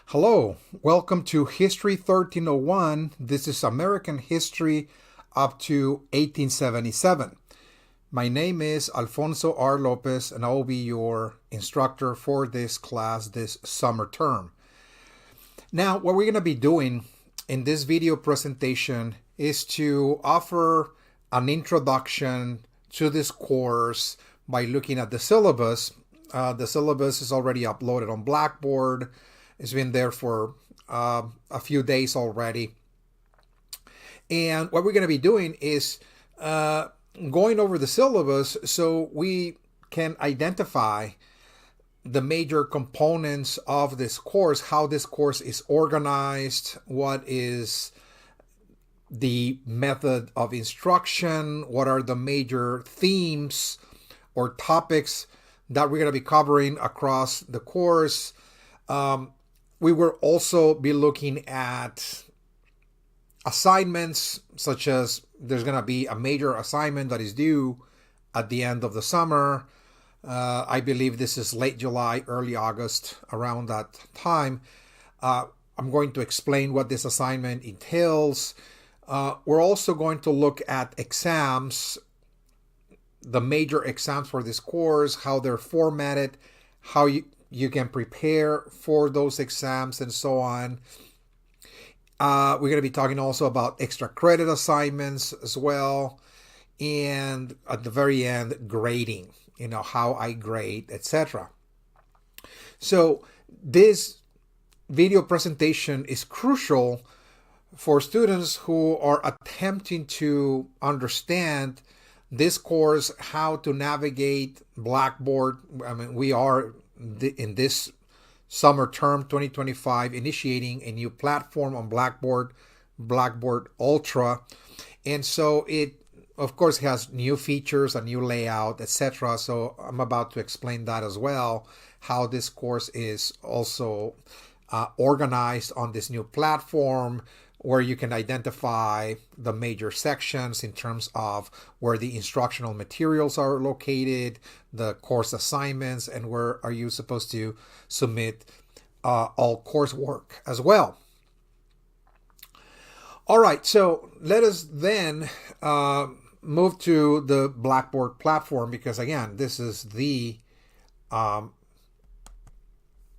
Hello, welcome to History 1301. This is American history up to 1877. My name is Alfonso R. Lopez, and I will be your instructor for this class this summer term. Now, what we're going to be doing in this video presentation is to offer an introduction to this course by looking at the syllabus. The syllabus is already uploaded on Blackboard. It's been there for a few days already. And what we're going to be doing is going over the syllabus so we can identify the major components of this course, how this course is organized, what is the method of instruction, what are the major themes or topics that we're going to be covering across the course. We will also be looking at assignments, such as there's going to be a major assignment that is due at the end of the summer. I believe this is late July, early August, around that time. I'm going to explain what this assignment entails. We're also going to look at exams, the major exams for this course, how they're formatted, how you can prepare for those exams, and so on. We're going to be talking also about extra credit assignments as well. And at the very end, grading, how I grade, etc. So this video presentation is crucial for students who are attempting to understand this course, how to navigate Blackboard. We are in this summer term 2025 initiating a new platform on Blackboard Ultra, and so it of course has new features, a new layout, etc. So I'm about to explain that as well, how this course is also organized on this new platform, where you can identify the major sections in terms of where the instructional materials are located, the course assignments, and where are you supposed to submit all coursework as well. All right, so let us then move to the Blackboard platform, because again, this is the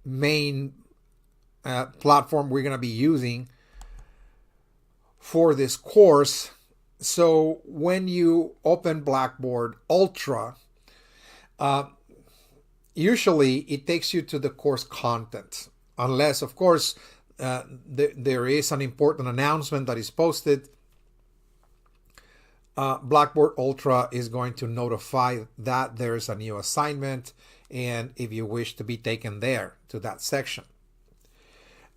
main platform we're going to be using for this course. So when you open Blackboard Ultra, usually it takes you to the course content, unless of course there is an important announcement that is posted. Blackboard Ultra is going to notify that there's a new assignment, and if you wish to be taken there to that section.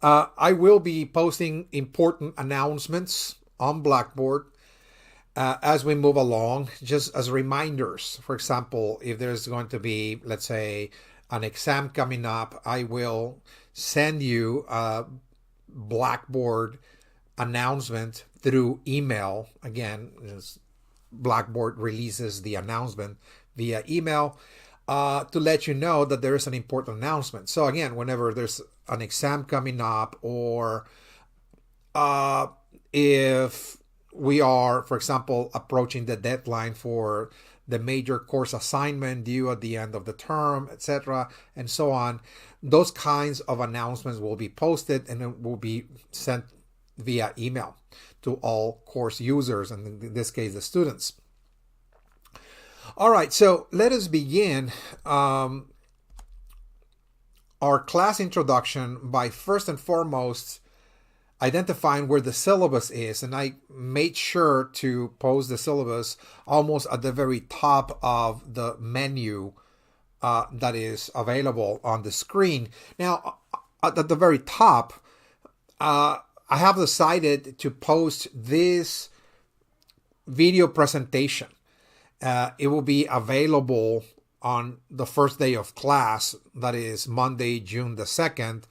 I will be posting important announcements on Blackboard as we move along, just as reminders. For example, if there's going to be, let's say, an exam coming up, I will send you a Blackboard announcement through email. Again, Blackboard releases the announcement via email to let you know that there is an important announcement. So again, whenever there's an exam coming up, or if we are, for example, approaching the deadline for the major course assignment due at the end of the term, etc., and so on, those kinds of announcements will be posted and it will be sent via email to all course users, and in this case, the students. All right, so let us begin our class introduction by first and foremost identifying where the syllabus is. And I made sure to post the syllabus almost at the very top of the menu that is available on the screen. Now, at the very top, I have decided to post this video presentation. It will be available on the first day of class, that is Monday, June the 2nd,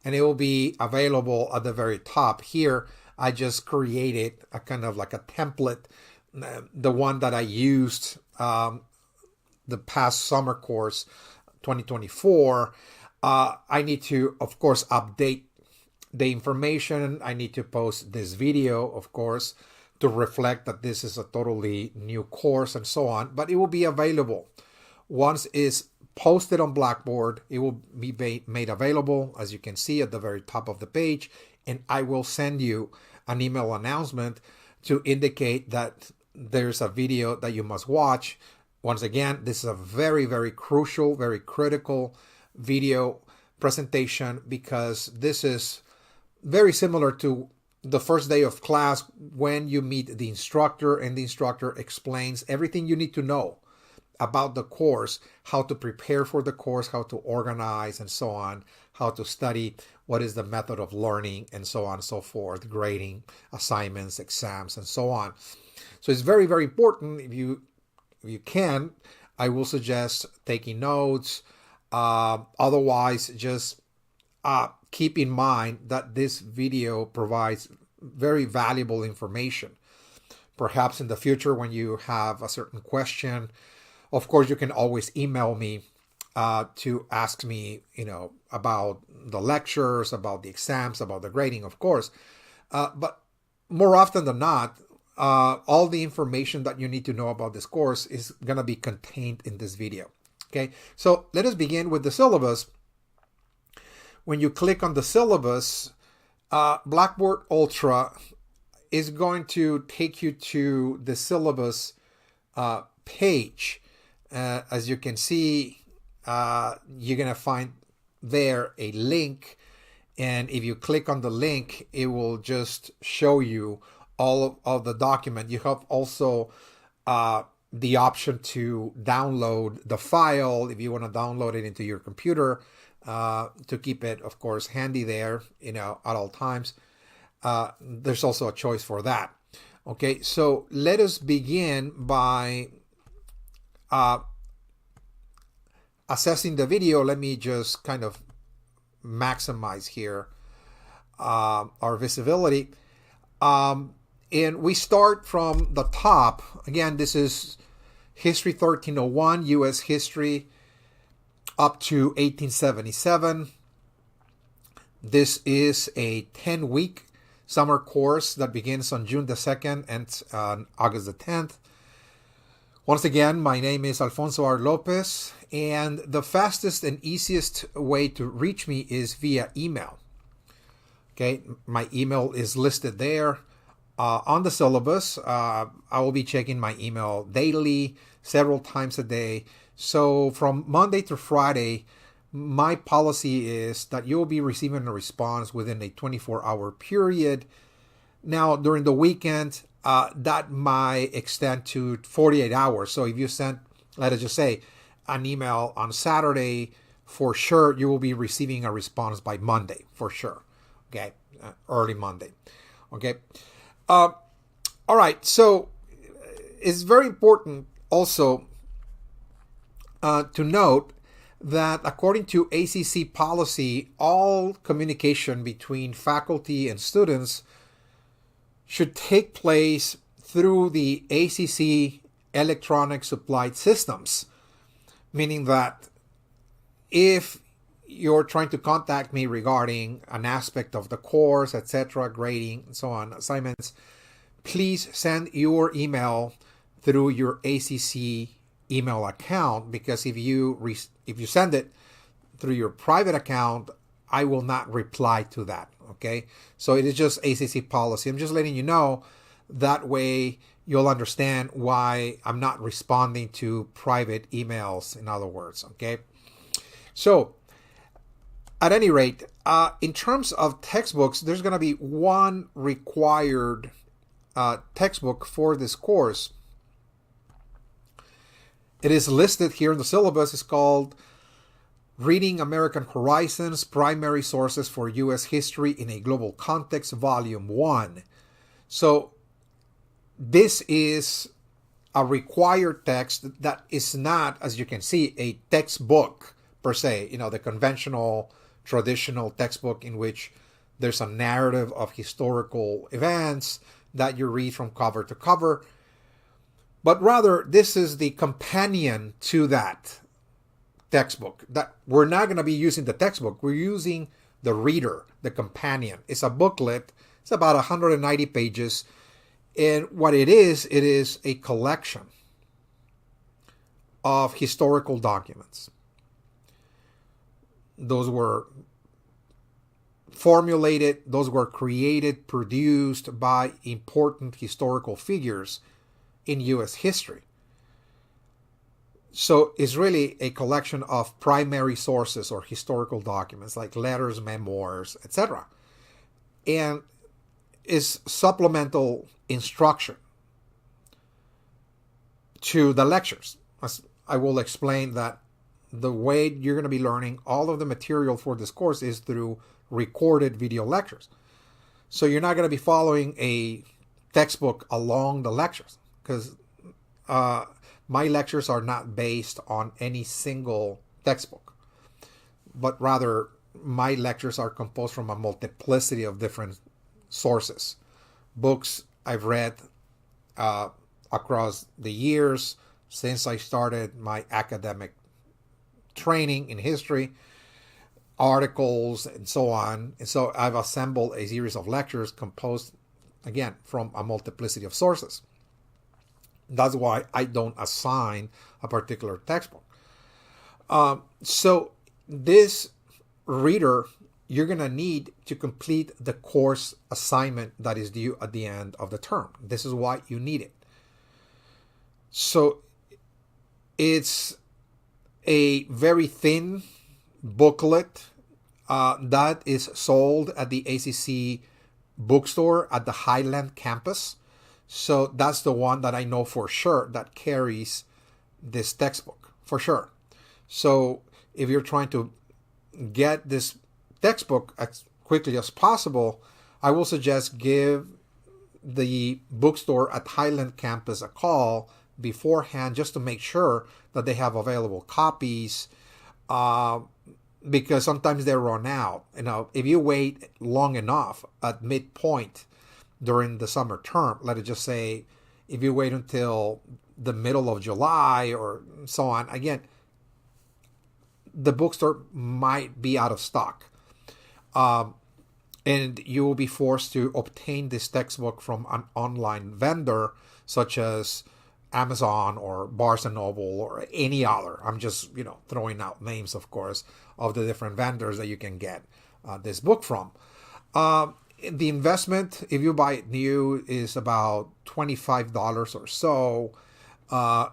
and it will be available at the very top. Here, I just created a kind of like a template, the one that I used the past summer course, 2024. I need to, of course, update the information. I need to post this video, of course, to reflect that this is a totally new course and so on, but it will be available. Once it's posted on Blackboard, it will be made available, as you can see at the very top of the page, and I will send you an email announcement to indicate that there's a video that you must watch. Once again, this is a very, very crucial, very critical video presentation, because this is very similar to the first day of class when you meet the instructor and the instructor explains everything you need to know about the course, how to prepare for the course, how to organize and so on, how to study, what is the method of learning, and so on and so forth, grading, assignments, exams, and so on. So it's very, very important. If you can, I will suggest taking notes. Otherwise, just keep in mind that this video provides very valuable information. Perhaps in the future, when you have a certain question, of course, you can always email me to ask me, about the lectures, about the exams, about the grading, of course. But more often than not, all the information that you need to know about this course is going to be contained in this video. Okay, so let us begin with the syllabus. When you click on the syllabus, Blackboard Ultra is going to take you to the syllabus page. As you can see, you're going to find there a link. And if you click on the link, it will just show you all of the document. You have also the option to download the file if you want to download it into your computer to keep it, of course, handy there, at all times. There's also a choice for that. Okay, so let us begin by assessing the video. Let me just kind of maximize here our visibility. And we start from the top. Again, this is History 1301, U.S. History, up to 1877. This is a 10-week summer course that begins on June the 2nd and August the 10th. Once again, my name is Alfonso R. Lopez, and the fastest and easiest way to reach me is via email. Okay, my email is listed there. On the syllabus, I will be checking my email daily, several times a day. So from Monday to Friday, my policy is that you will be receiving a response within a 24-hour period. Now, during the weekend, that might extend to 48 hours. So if you send, let us just say, an email on Saturday, for sure, you will be receiving a response by Monday, for sure. Okay, early Monday. Okay. All right, so it's very important also to note that according to ACC policy, all communication between faculty and students should take place through the ACC electronic supplied systems, meaning that if you're trying to contact me regarding an aspect of the course, etc., grading, and so on, assignments, please send your email through your ACC email account, because if you send it through your private account, I will not reply to that. Okay, so it is just ACC policy. I'm just letting you know, that way you'll understand why I'm not responding to private emails, in other words. Okay, so at any rate, in terms of textbooks, there's going to be one required textbook for this course. It is listed here in the syllabus. It's called Reading American Horizons, Primary Sources for U.S. History in a Global Context, Volume 1. So this is a required text that is not, as you can see, a textbook per se, the conventional, traditional textbook in which there's a narrative of historical events that you read from cover to cover. But rather, this is the companion to that textbook. That we're not going to be using the textbook. We're using the reader, the companion. It's a booklet. It's about 190 pages. And what it is a collection of historical documents. Those were formulated, those were created, produced by important historical figures in U.S. history. So it's really a collection of primary sources or historical documents like letters, memoirs, etc. And is supplemental instruction to the lectures. As I will explain that the way you're going to be learning all of the material for this course is through recorded video lectures. So you're not going to be following a textbook along the lectures, because my lectures are not based on any single textbook, but rather my lectures are composed from a multiplicity of different sources, books I've read across the years since I started my academic training in history, articles, and so on. And so I've assembled a series of lectures composed, again, from a multiplicity of sources. That's why I don't assign a particular textbook. So this reader, you're going to need to complete the course assignment that is due at the end of the term. This is why you need it. So it's a very thin booklet that is sold at the ACC bookstore at the Highland campus. So that's the one that I know for sure that carries this textbook, for sure. So if you're trying to get this textbook as quickly as possible, I will suggest give the bookstore at Highland campus a call beforehand just to make sure that they have available copies, because sometimes they run out. If you wait long enough at midpoint during the summer term, let it just say, if you wait until the middle of July or so on, again, the bookstore might be out of stock. And you will be forced to obtain this textbook from an online vendor such as Amazon or Barnes & Noble or any other. I'm just, throwing out names, of course, of the different vendors that you can get this book from. The investment, if you buy it new, is about $25 or so.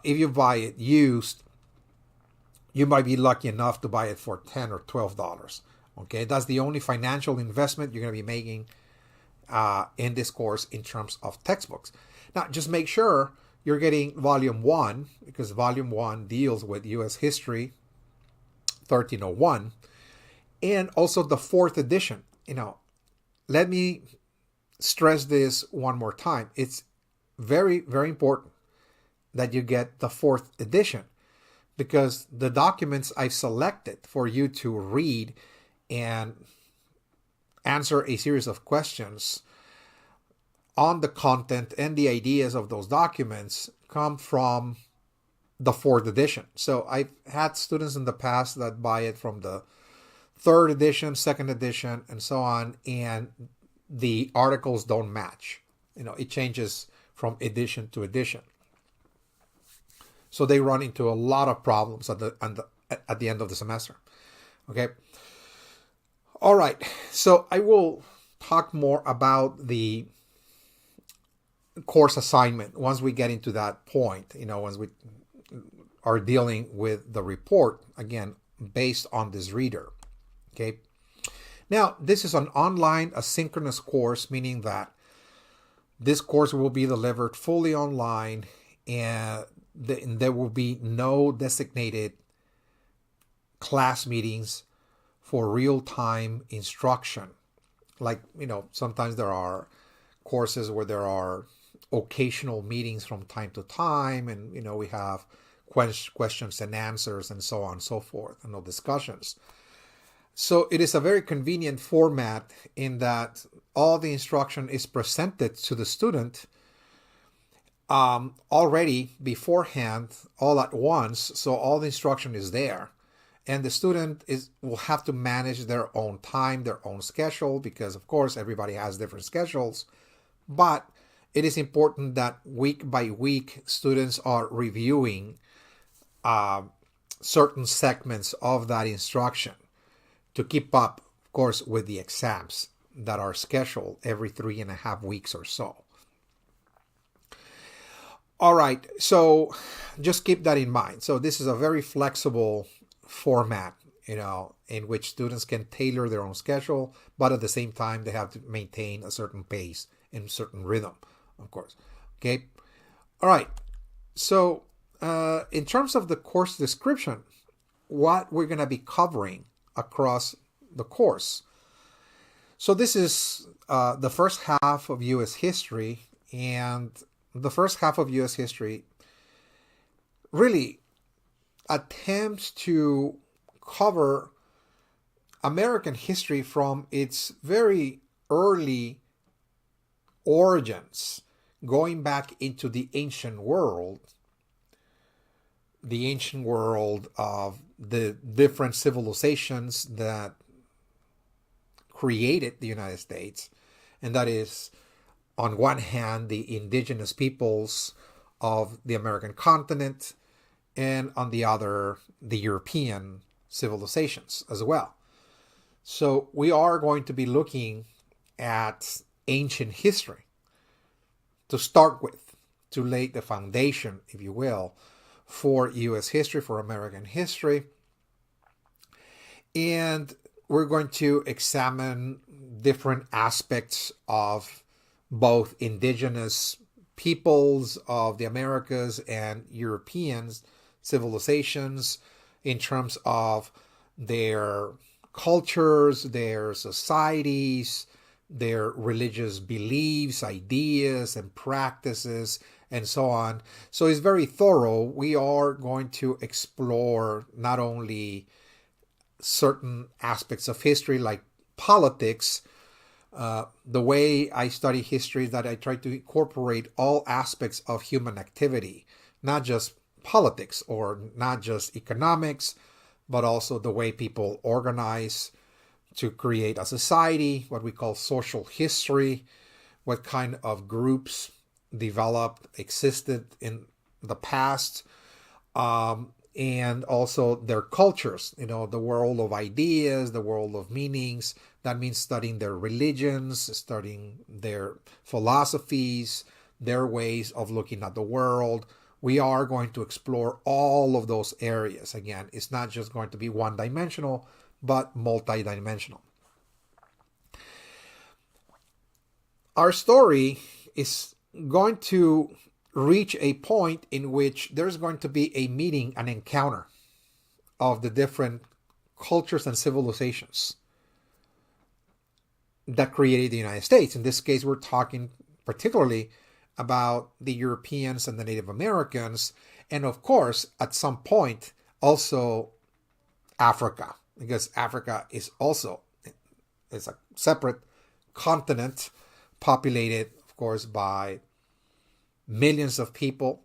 If you buy it used, you might be lucky enough to buy it for $10 or $12. Okay, that's the only financial investment you're going to be making in this course in terms of textbooks. Now, just make sure you're getting Volume 1, because Volume 1 deals with U.S. History 1301, and also the 4th edition. Let me stress this one more time. It's very, very important that you get the 4th edition, because the documents I've selected for you to read and answer a series of questions on the content and the ideas of those documents come from the 4th edition. So I've had students in the past that buy it from the 3rd edition, 2nd edition, and so on, and the articles don't match. It changes from edition to edition. So they run into a lot of problems at the end of the semester. Okay. All right. So I will talk more about the course assignment once we get into that point, once we are dealing with the report, again, based on this reader. Okay. Now, this is an online asynchronous course, meaning that this course will be delivered fully online, and there will be no designated class meetings for real-time instruction. Like, sometimes there are courses where there are occasional meetings from time to time, and, we have questions and answers and so on and so forth, and no discussions. So it is a very convenient format in that all the instruction is presented to the student already beforehand, all at once. So all the instruction is there. and the student will have to manage their own time, their own schedule, because of course everybody has different schedules. But it is important that week by week students are reviewing certain segments of that instruction to keep up, of course, with the exams that are scheduled every 3.5 weeks or so. All right, so just keep that in mind. So this is a very flexible format, in which students can tailor their own schedule, but at the same time, they have to maintain a certain pace and certain rhythm, of course. Okay. All right. So in terms of the course description, what we're going to be covering across the course. So this is the first half of U.S. history, and the first half of U.S. history really attempts to cover American history from its very early origins, going back into the ancient world of the different civilizations that created the United States. And that is, on one hand, the indigenous peoples of the American continent, and on the other, the European civilizations as well. So we are going to be looking at ancient history to start with, to lay the foundation, if you will, for U.S. history, for American history. And we're going to examine different aspects of both indigenous peoples of the Americas and European civilizations in terms of their cultures, their societies, their religious beliefs, ideas, and practices, and so on. So it's very thorough. We are going to explore not only certain aspects of history like politics. The way I study history is that I try to incorporate all aspects of human activity, not just politics or not just economics, but also the way people organize to create a society, what we call social history, what kind of groups developed, existed in the past, and also their cultures, the world of ideas, the world of meanings. That means studying their religions, studying their philosophies, their ways of looking at the world. We are going to explore all of those areas. Again, it's not just going to be one-dimensional, but multi-dimensional. Our story is going to reach a point in which there's going to be a meeting, an encounter of the different cultures and civilizations that created the United States. In this case, we're talking particularly about the Europeans and the Native Americans, and of course, at some point, also Africa, because Africa is a separate continent populated, of course, by millions of people.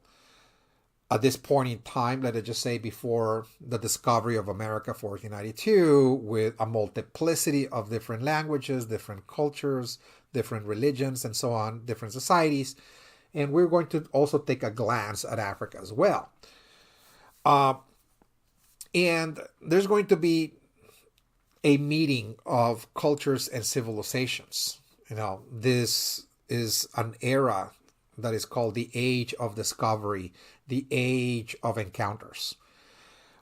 At this point in time, let us just say before the discovery of America, 1492, with a multiplicity of different languages, different cultures, different religions, and so on, different societies. And we're going to also take a glance at Africa as well. And there's going to be a meeting of cultures and civilizations. This is an era that is called the Age of Discovery, the Age of Encounters.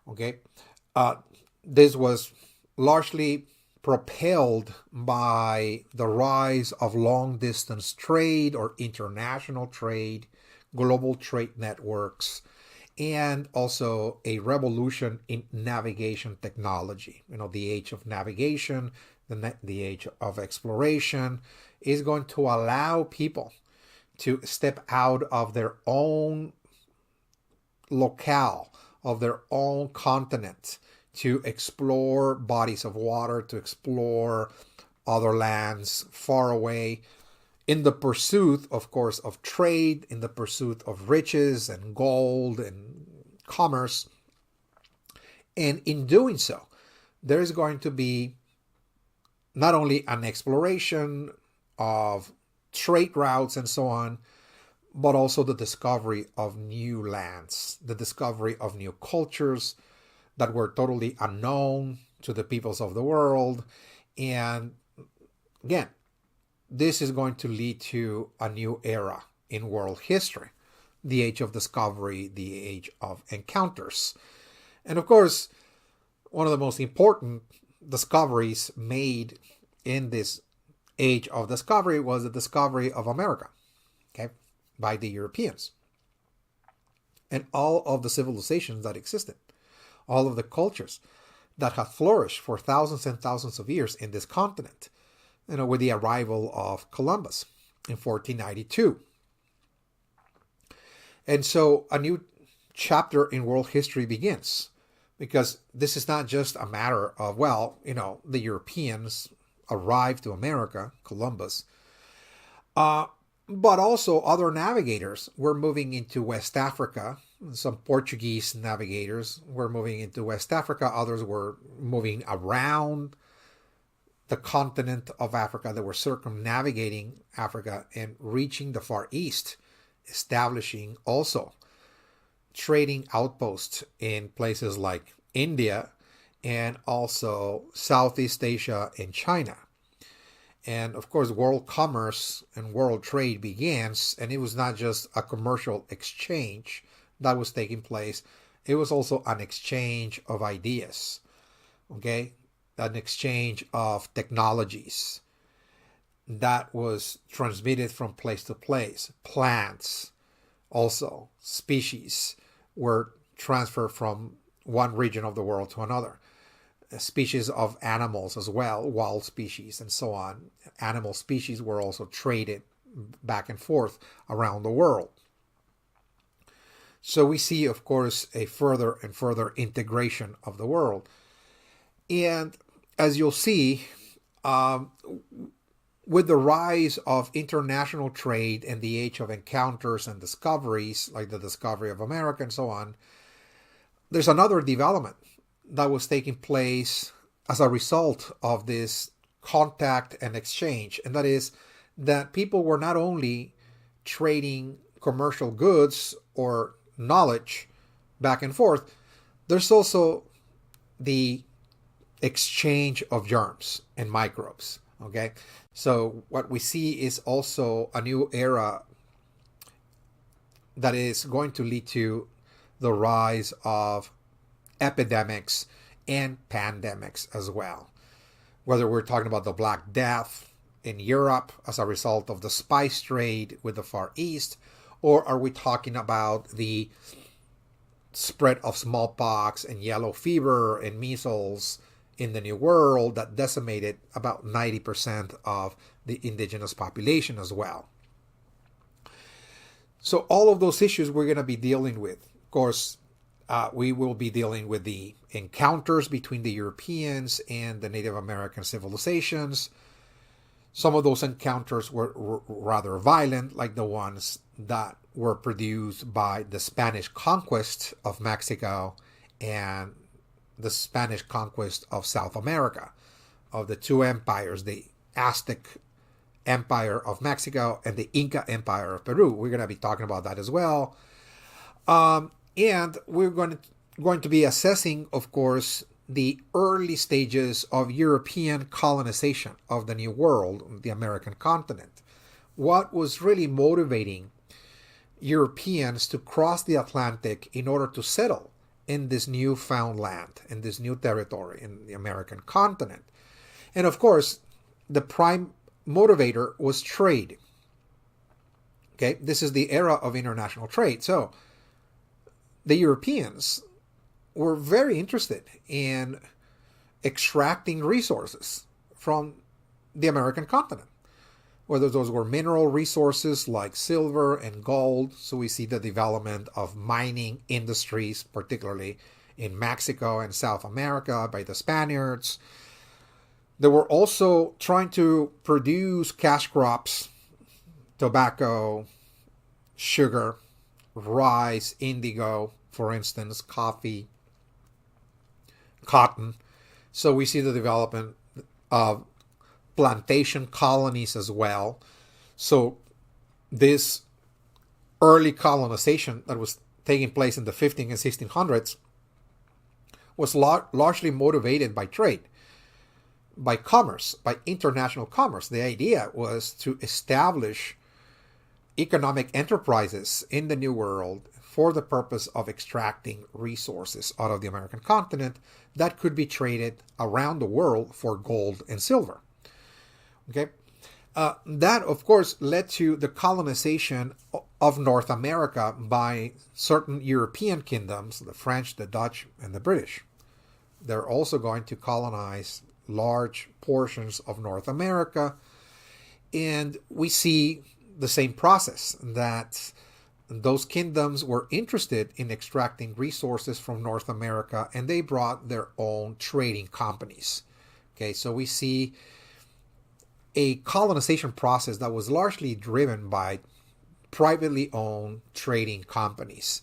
Okay, this was largely propelled by the rise of long-distance trade or international trade, global trade networks, and also a revolution in navigation technology. The age of navigation, the age of exploration is going to allow people to step out of their own locale, of their own continent, to explore bodies of water, to explore other lands far away, in the pursuit, of course, of trade, in the pursuit of riches and gold and commerce. And in doing so, there is going to be not only an exploration of trade routes and so on, but also the discovery of new lands, the discovery of new cultures that were totally unknown to the peoples of the world. And again, this is going to lead to a new era in world history, the age of discovery, the age of encounters. And of course, one of the most important discoveries made in this age of discovery was the discovery of America, okay, by the Europeans. And all of the civilizations that existed, all of the cultures that had flourished for thousands and thousands of years in this continent, with the arrival of Columbus in 1492. And so a new chapter in world history begins, because this is not just a matter of, the Europeans arrived to America, Columbus, but also other navigators were moving into West Africa. Some Portuguese navigators were moving into West Africa. Others were moving around the continent of Africa. They were circumnavigating Africa and reaching the Far East, establishing also trading outposts in places like India and also Southeast Asia and China. And of course, world commerce and world trade begins, and it was not just a commercial exchange that was taking place. It was also an exchange of ideas, okay? An exchange of technologies that was transmitted from place to place. Plants, also species, were transferred from one region of the world to another. Species of animals as well, wild species and so on. Animal species were also traded back and forth around the world. So we see, of course, a further and further integration of the world. And as you'll see, with the rise of international trade and the age of encounters and discoveries, like the discovery of America and so on, there's another development that was taking place as a result of this contact and exchange. And that is that people were not only trading commercial goods or knowledge back and forth, there's also the exchange of germs and microbes. Okay, so what we see is also a new era that is going to lead to the rise of epidemics and pandemics as well. Whether we're talking about the Black Death in Europe as a result of the spice trade with the Far East, or are we talking about the spread of smallpox and yellow fever and measles in the New World that decimated about 90% of the indigenous population as well? So all of those issues we're going to be dealing with. Of course, we will be dealing with the encounters between the Europeans and the Native American civilizations. Some of those encounters were rather violent, like the ones that were produced by the Spanish conquest of Mexico and the Spanish conquest of South America, of the two empires, the Aztec Empire of Mexico and the Inca Empire of Peru. We're going to be talking about that as well. And we're going to be assessing, of course, the early stages of European colonization of the New World, the American continent. What was really motivating Europeans to cross the Atlantic in order to settle in this newfound land, in this new territory, in the American continent. And of course, the prime motivator was trade. Okay, this is the era of international trade. So the Europeans were very interested in extracting resources from the American continent, whether those were mineral resources like silver and gold. So we see the development of mining industries, particularly in Mexico and South America by the Spaniards. They were also trying to produce cash crops, tobacco, sugar, rice, indigo, for instance, coffee. cotton. So we see the development of plantation colonies as well. So this early colonization that was taking place in the 15 and 1600s was largely motivated by trade, by commerce, by international commerce. The idea was to establish economic enterprises in the New World for the purpose of extracting resources out of the American continent that could be traded around the world for gold and silver. Okay, that of course led to the colonization of North America by certain European kingdoms, the French, the Dutch, and the British. They're also going to colonize large portions of North America, and we see the same process, that those kingdoms were interested in extracting resources from North America, and they brought their own trading companies. Okay, so we see a colonization process that was largely driven by privately owned trading companies.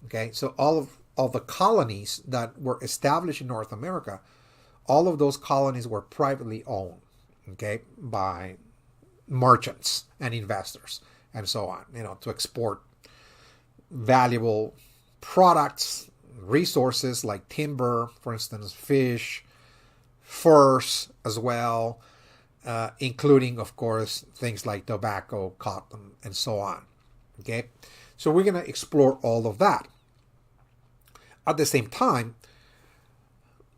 Okay, so all of the colonies that were established in North America, all of those colonies were privately owned, okay, by merchants and investors and so on, to export valuable products, resources like timber, for instance, fish, furs as well, including, of course, things like tobacco, cotton, and so on. Okay, so we're going to explore all of that. At the same time,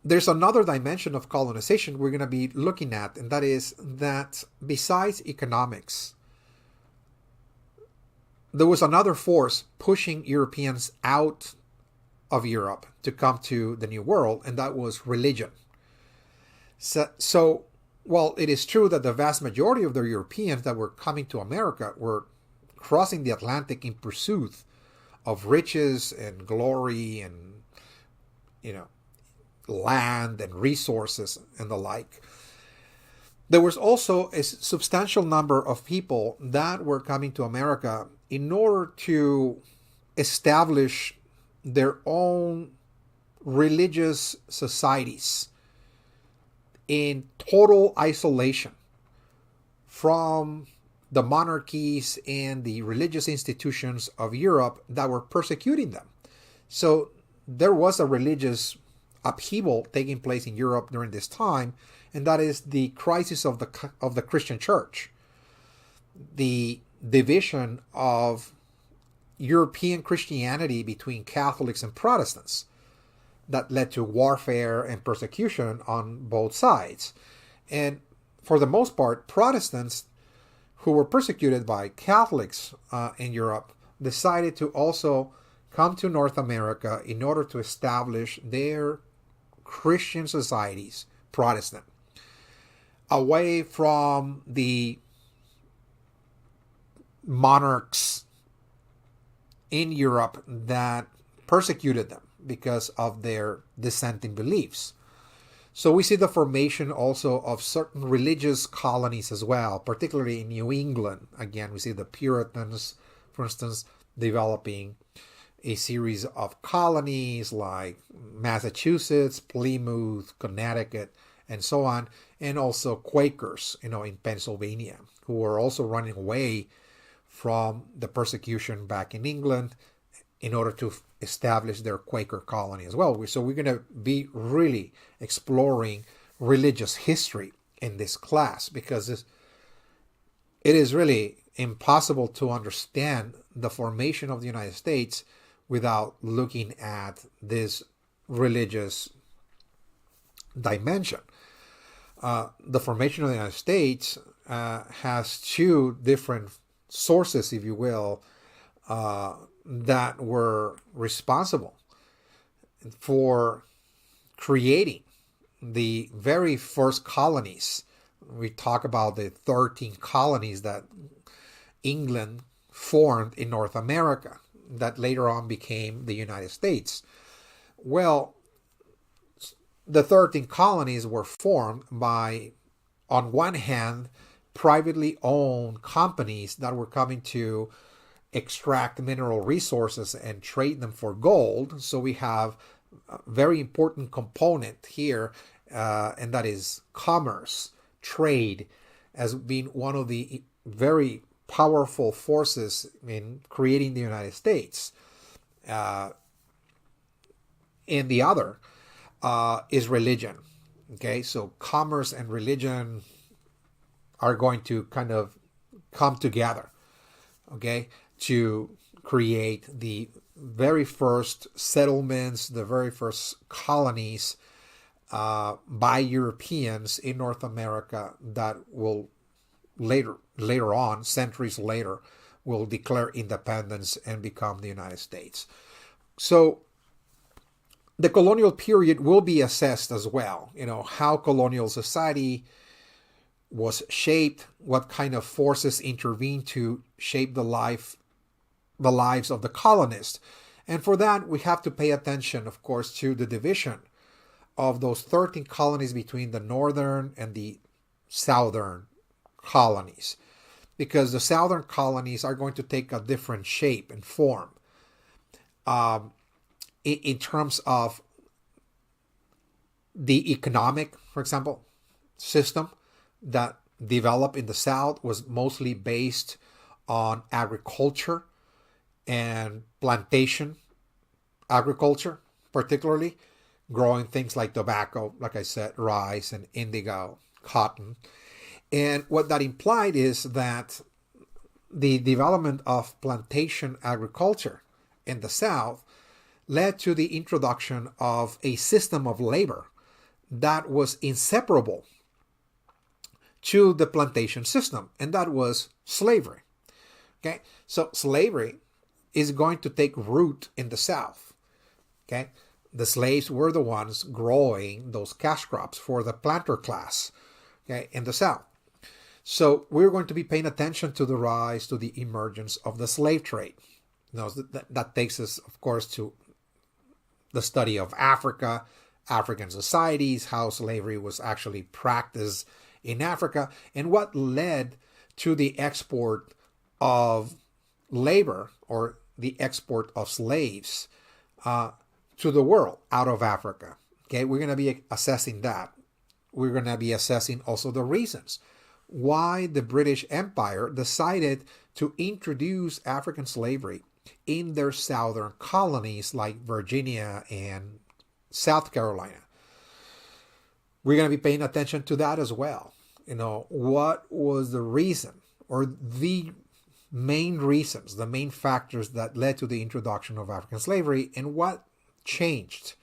there's another dimension of colonization we're going to be looking at, and that is that besides economics, there was another force pushing Europeans out of Europe to come to the New World, and that was religion. So while it is true that the vast majority of the Europeans that were coming to America were crossing the Atlantic in pursuit of riches and glory and, land and resources and the like, there was also a substantial number of people that were coming to America in order to establish their own religious societies in total isolation from the monarchies and the religious institutions of Europe that were persecuting them. So there was a religious upheaval taking place in Europe during this time, and that is the crisis of the Christian church, the division of European Christianity between Catholics and Protestants that led to warfare and persecution on both sides. And for the most part, Protestants who were persecuted by Catholics in Europe decided to also come to North America in order to establish their Christian societies, Protestant, away from the monarchs in Europe that persecuted them because of their dissenting beliefs. So we see the formation also of certain religious colonies as well, particularly in New England. Again, we see the Puritans, for instance, developing a series of colonies like Massachusetts, Plymouth, Connecticut, and so on, and also Quakers, in Pennsylvania, who were also running away from the persecution back in England in order to establish their Quaker colony as well. So we're going to be really exploring religious history in this class, because it is really impossible to understand the formation of the United States without looking at this religious dimension. The formation of the United States has two different sources, if you will, that were responsible for creating the very first colonies. We talk about the 13 colonies that England formed in North America that later on became the United States. Well, the 13 colonies were formed by, on one hand, privately owned companies that were coming to extract mineral resources and trade them for gold. So we have very important component here, and that is commerce, trade, as being one of the very powerful forces in creating the United States. And the other is religion. Okay, so commerce and religion are going to kind of come together, okay, to create the very first settlements, the very first colonies by Europeans in North America that will later on, centuries later, will declare independence and become the United States. So the colonial period will be assessed as well. How colonial society was shaped, what kind of forces intervened to shape the lives of the colonists. And for that, we have to pay attention, of course, to the division of those 13 colonies between the northern and the southern colonies, because the southern colonies are going to take a different shape and form. In terms of the economic, for example, system that developed in the South was mostly based on agriculture and plantation agriculture, particularly growing things like tobacco, like I said, rice and indigo, cotton. And what that implied is that the development of plantation agriculture in the South led to the introduction of a system of labor that was inseparable to the plantation system, and that was slavery. Okay, so slavery is going to take root in the South. Okay, the slaves were the ones growing those cash crops for the planter class, okay, in the South. So we're going to be paying attention to the rise, to the emergence of the slave trade. That takes us, of course, to the study of Africa, African societies, how slavery was actually practiced in Africa, and what led to the export of labor or the export of slaves to the world out of Africa. Okay, we're going to be assessing that. We're going to be assessing also the reasons why the British Empire decided to introduce African slavery in their southern colonies like Virginia and South Carolina. We're going to be paying attention to that as well. What was the reason or the main reasons, the main factors that led to the introduction of African slavery, and what changed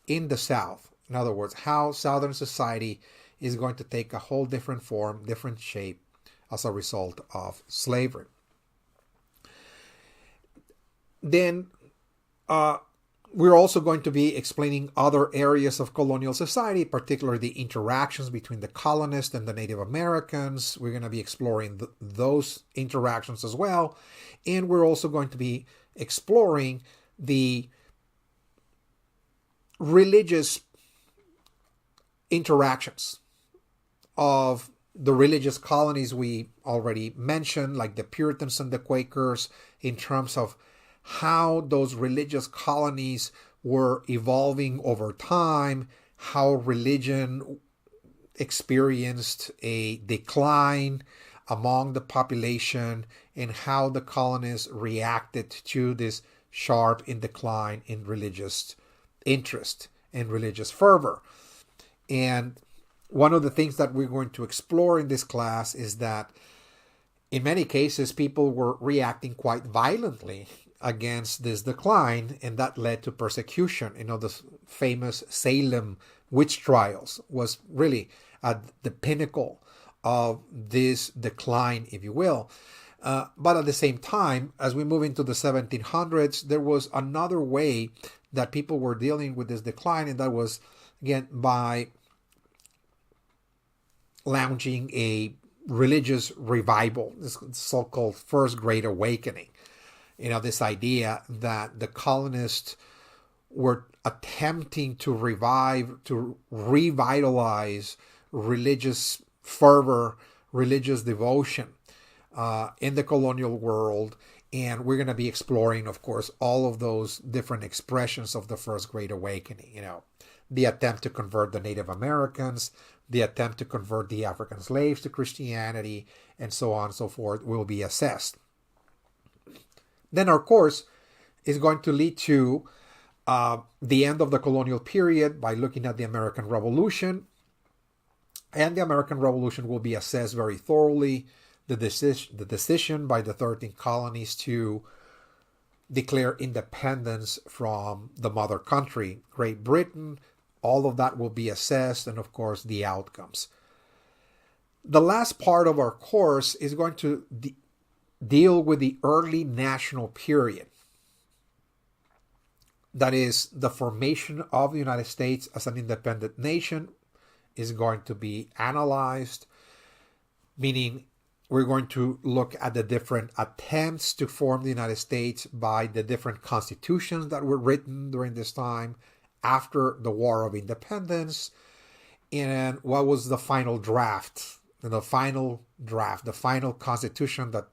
in the South. In other words, how Southern society is going to take a whole different form, different shape as a result of slavery. Then we're also going to be explaining other areas of colonial society, particularly the interactions between the colonists and the Native Americans. We're going to be exploring those interactions as well. And we're also going to be exploring the religious interactions of the religious colonies we already mentioned, like the Puritans and the Quakers, in terms of how those religious colonies were evolving over time, how religion experienced a decline among the population, and how the colonists reacted to this sharp decline in religious interest and religious fervor. And one of the things that we're going to explore in this class is that in many cases, people were reacting quite violently against this decline, and that led to persecution. The famous Salem witch trials was really at the pinnacle of this decline, if you will. But at the same time, as we move into the 1700s, there was another way that people were dealing with this decline, and that was, again, by launching a religious revival, this so-called First Great Awakening. This idea that the colonists were attempting to revitalize religious fervor, religious devotion in the colonial world, And we're going to be exploring, of course, all of those different expressions of the First Great Awakening. The attempt to convert the Native Americans, the attempt to convert the African slaves to Christianity, and so on and so forth will be assessed. Then our course is going to lead to the end of the colonial period by looking at the American Revolution. And the American Revolution will be assessed very thoroughly. The decision by the 13 colonies to declare independence from the mother country, Great Britain. All of that will be assessed, and of course the outcomes. The last part of our course is going to deal with the early national period. That is, the formation of the United States as an independent nation is going to be analyzed, meaning we're going to look at the different attempts to form the United States by the different constitutions that were written during this time after the War of Independence, and what was the final draft, the final constitution that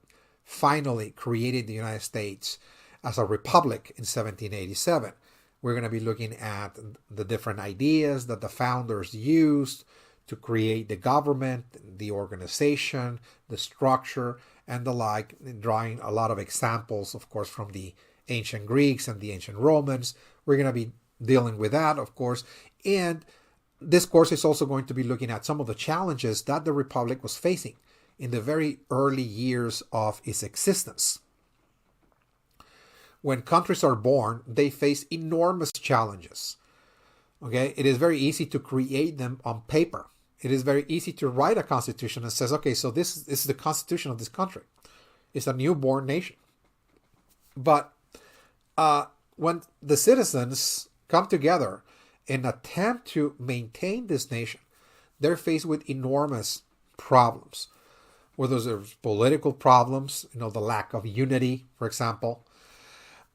finally created the United States as a republic in 1787. We're going to be looking at the different ideas that the founders used to create the government, the organization, the structure, and the like, drawing a lot of examples, of course, from the ancient Greeks and the ancient Romans. We're going to be dealing with that, of course. And this course is also going to be looking at some of the challenges that the Republic was facing in the very early years of its existence. When countries are born, they face enormous challenges. Okay, it is very easy to create them on paper. It is very easy to write a constitution and says, okay, so this is the constitution of this country. It's a newborn nation. But when the citizens come together and attempt to maintain this nation, they're faced with enormous problems. Whether there's political problems, the lack of unity, for example,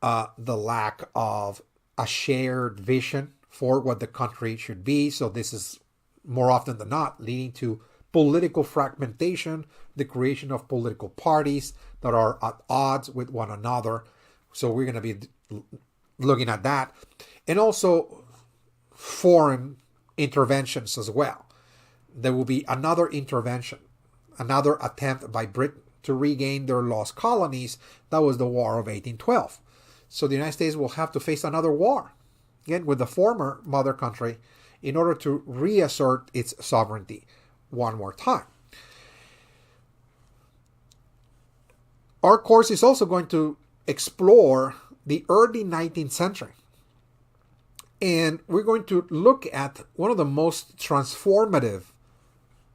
the lack of a shared vision for what the country should be. So this is more often than not leading to political fragmentation, the creation of political parties that are at odds with one another. So we're going to be looking at that. And also foreign interventions as well. There will be another intervention, another attempt by Britain to regain their lost colonies. That was the War of 1812. So the United States will have to face another war, again, with the former mother country, in order to reassert its sovereignty one more time. Our course is also going to explore the early 19th century. And we're going to look at one of the most transformative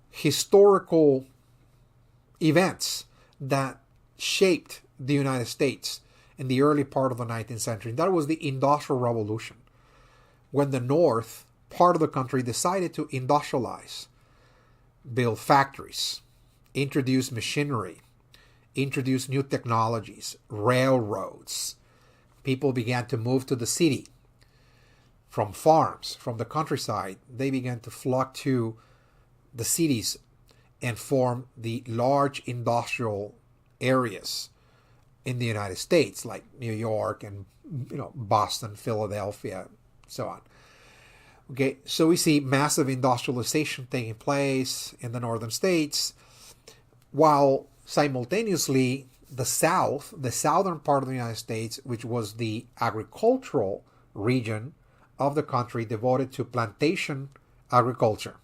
historical events that shaped the United States in the early part of the 19th century. That was the Industrial Revolution, when the North part of the country decided to industrialize, build factories, introduce machinery, introduce new technologies, railroads. People began to move to the city from farms, from the countryside. They began to flock to the cities and form the large industrial areas in the United States, like New York and Boston, Philadelphia, so on. Okay, so we see massive industrialization taking place in the northern states, while simultaneously the South, the southern part of the United States, which was the agricultural region of the country devoted to plantation agriculture,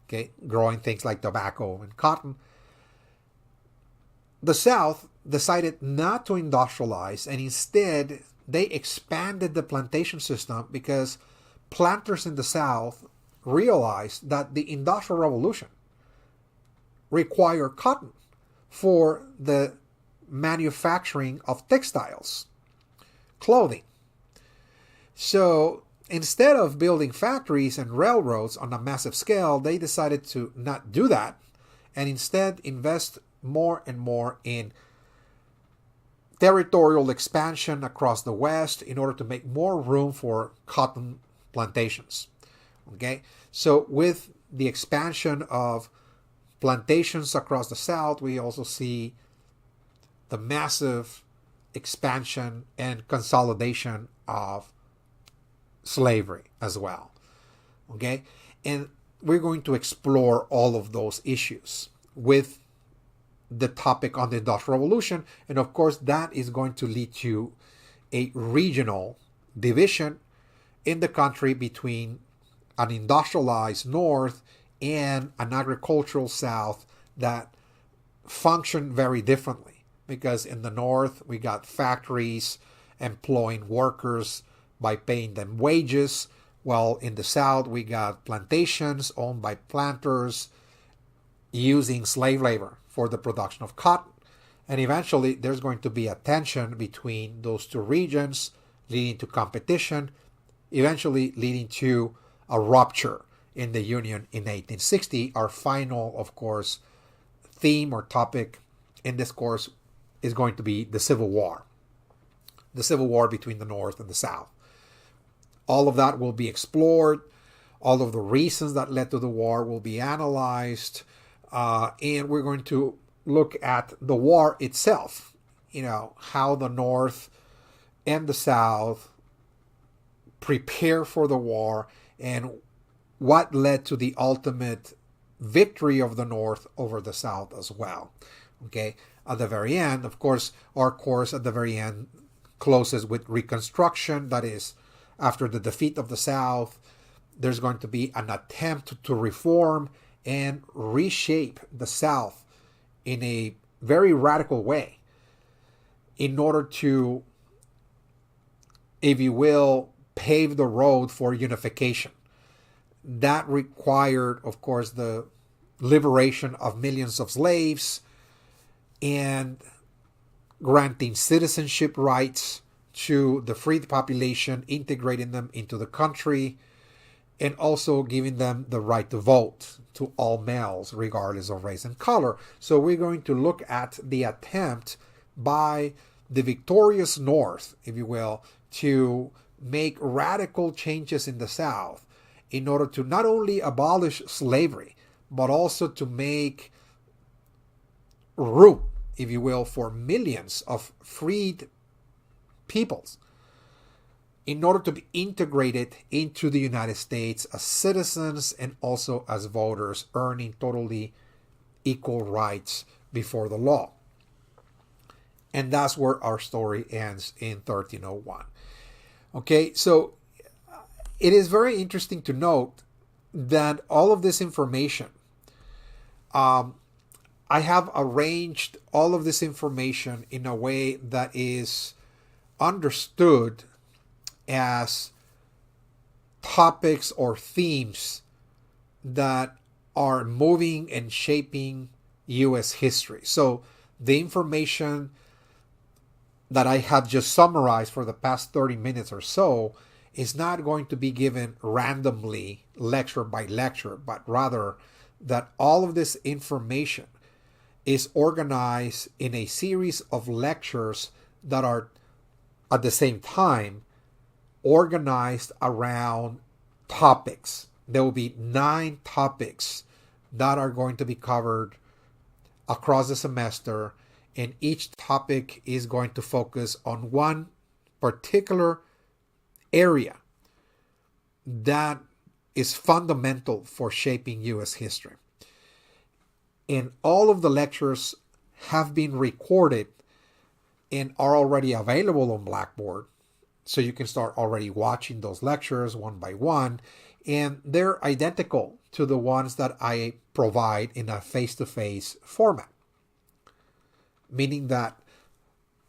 okay, growing things like tobacco and cotton. The South decided not to industrialize, and instead they expanded the plantation system because planters in the South realized that the Industrial Revolution required cotton for the manufacturing of textiles, clothing. So instead of building factories and railroads on a massive scale, they decided to not do that and instead invest more and more in territorial expansion across the West in order to make more room for cotton plantations. Okay, so with the expansion of plantations across the South, we also see the massive expansion and consolidation of slavery as well. Okay? And we're going to explore all of those issues with the topic on the Industrial Revolution. And of course, that is going to lead to a regional division in the country between an industrialized North and an agricultural South that function very differently. Because in the North, we got factories employing workers by paying them wages, while in the South, we got plantations owned by planters using slave labor for the production of cotton. And eventually, there's going to be a tension between those two regions, leading to competition, eventually leading to a rupture in the Union in 1860. Our final, of course, theme or topic in this course is going to be the Civil War. The Civil War between the North and the South. All of that will be explored. All of the reasons that led to the war will be analyzed. And we're going to look at the war itself. You know, how the North and the South prepare for the war and what led to the ultimate victory of the North over the South as well. Okay, at the very end, of course, our course at the very end closes with Reconstruction. That is, after the defeat of the South, there's going to be an attempt to reform and reshape the South in a very radical way in order to, if you will, pave the road for unification. That required, of course, the liberation of millions of slaves and granting citizenship rights to the freed population, integrating them into the country, and also giving them the right to vote to all males, regardless of race and color. So we're going to look at the attempt by the victorious North, if you will, to make radical changes in the South in order to not only abolish slavery, but also to make room, if you will, for millions of freed peoples in order to be integrated into the United States as citizens and also as voters, earning totally equal rights before the law. And that's where our story ends in 1301. Okay, so it is very interesting to note that all of this information, I have arranged all of this information in a way that is understood as topics or themes that are moving and shaping U.S. history. So the information that I have just summarized for the past 30 minutes or so is not going to be given randomly, lecture by lecture, but rather that all of this information is organized in a series of lectures that are at the same time organized around topics. There will be 9 topics that are going to be covered across the semester, and each topic is going to focus on one particular area that is fundamental for shaping U.S. history. And all of the lectures have been recorded and are already available on Blackboard. So you can start already watching those lectures one by one. And they're identical to the ones that I provide in a face-to-face format. Meaning that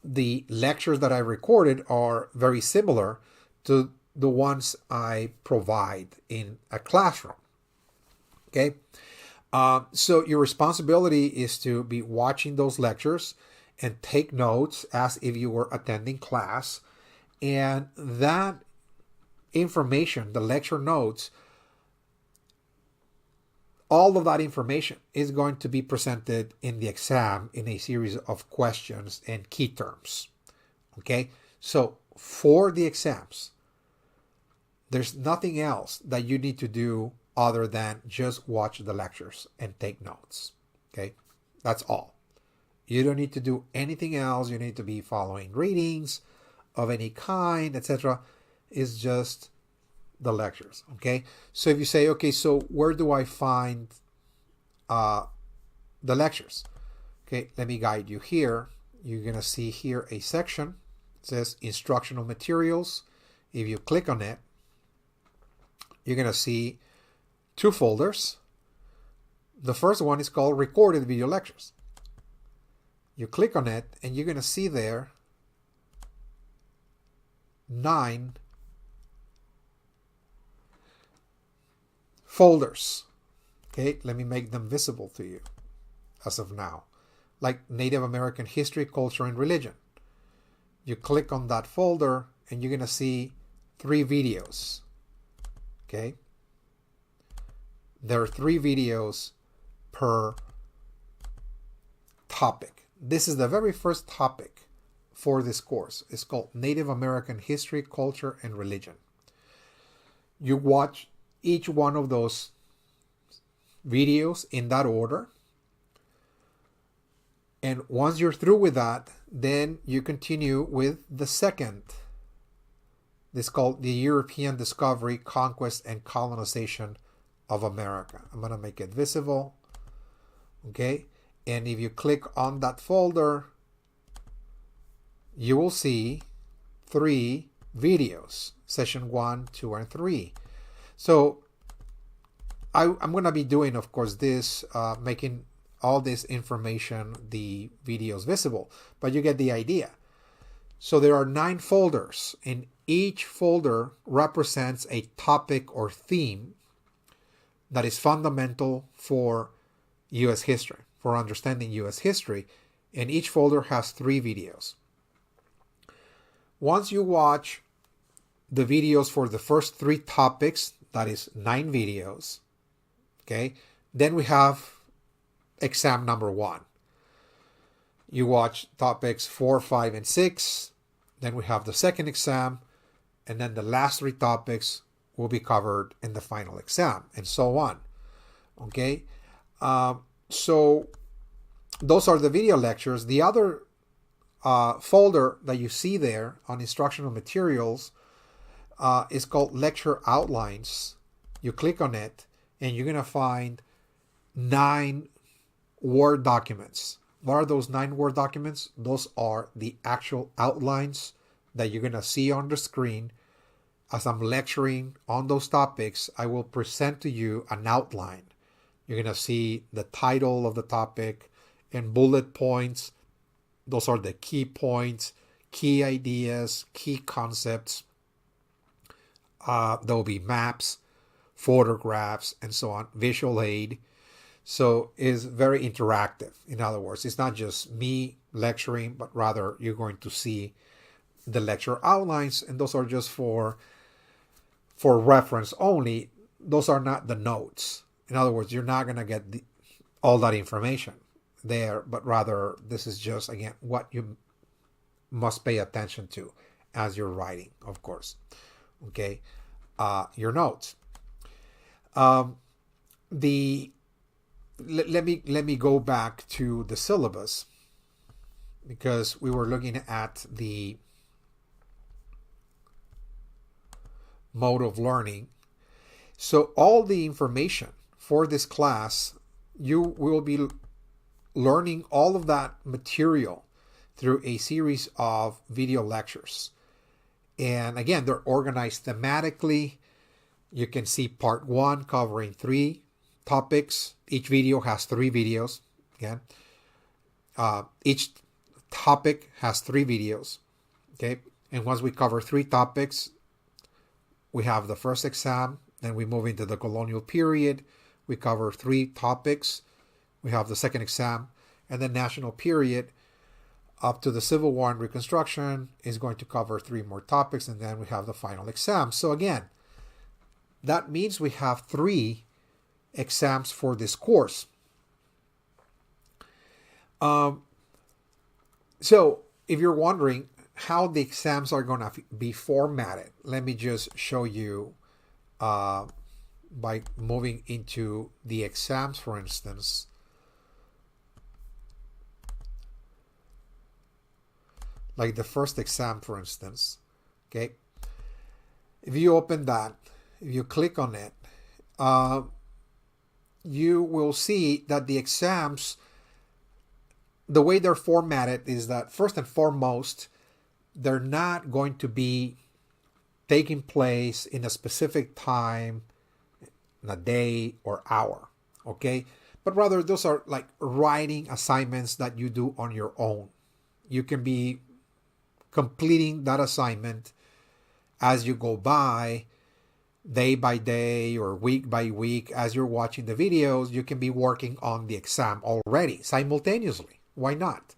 the lectures that I recorded are very similar to the ones I provide in a classroom. Okay? So your responsibility is to be watching those lectures and take notes as if you were attending class. And that information, the lecture notes, all of that information is going to be presented in the exam in a series of questions and key terms. Okay? So for the exams, there's nothing else that you need to do other than just watch the lectures and take notes. Okay? That's all. You don't need to do anything else. You need to be following readings of any kind, etc. It's just the lectures, okay? So if you say, okay, so where do I find the lectures? Okay, let me guide you here. You're going to see here a section. It says instructional materials. If you click on it, you're going to see two folders. The first one is called recorded video lectures. You click on it and you're going to see there 9 folders. Okay, let me make them visible to you as of now. Like Native American history, culture, and religion. You click on that folder and you're going to see 3 videos. Okay, there are 3 videos per topic. This is the very first topic for this course. It's called Native American history, culture, and religion. You watch each one of those videos in that order. And once you're through with that, then you continue with the second. This is called the European Discovery, Conquest, and Colonization of America. I'm going to make it visible. Okay. And if you click on that folder, you will see 3 videos, session 1, 2, and 3. So I'm going to be doing, of course, this, making all this information, the videos visible, but you get the idea. So there are 9 folders, and each folder represents a topic or theme that is fundamental for U.S. history, for understanding U.S. history, and each folder has 3 videos. Once you watch the videos for the first 3 topics, that is 9 videos, okay, then we have exam number 1. You watch topics 4, 5, and 6, then we have the second exam, and then the last 3 topics will be covered in the final exam, and so on. Okay, so those are the video lectures. The other folder that you see there on instructional materials is called lecture outlines. You click on it and you're going to find 9 Word documents. What are those 9 Word documents? Those are the actual outlines that you're going to see on the screen. As I'm lecturing on those topics, I will present to you an outline. You're going to see the title of the topic and bullet points. Those are the key points, key ideas, key concepts. There will be maps, photographs, and so on, visual aid. So it's very interactive. In other words, it's not just me lecturing, but rather you're going to see the lecture outlines, and those are just for reference only. Those are not the notes. In other words, you're not going to get all that information there, but rather this is just, again, what you must pay attention to as you're writing, of course. Okay, your notes. Let me go back to the syllabus, because we were looking at the mode of learning. So all the information for this class, you will be learning all of that material through a series of video lectures. And again, they're organized thematically. You can see part 1 covering 3 topics. Each video has 3 videos. Again, each topic has 3 videos. Okay, and once we cover 3 topics, we have the first exam. Then we move into the colonial period. We cover 3 topics. We have the second exam, and then national period up to the Civil War and Reconstruction is going to cover 3 more topics, and then we have the final exam. So again, that means we have 3 exams for this course. So if you're wondering how the exams are going to be formatted, let me just show you by moving into the exams, for instance. like the first exam, for instance. Okay. If you open that, if you click on it, you will see that the exams, the way they're formatted is that first and foremost, they're not going to be taking place in a specific time, in a day or hour, okay? But rather, those are like writing assignments that you do on your own. You can be completing that assignment as you go by day or week by week. As you're watching the videos, you can be working on the exam already simultaneously. Why not?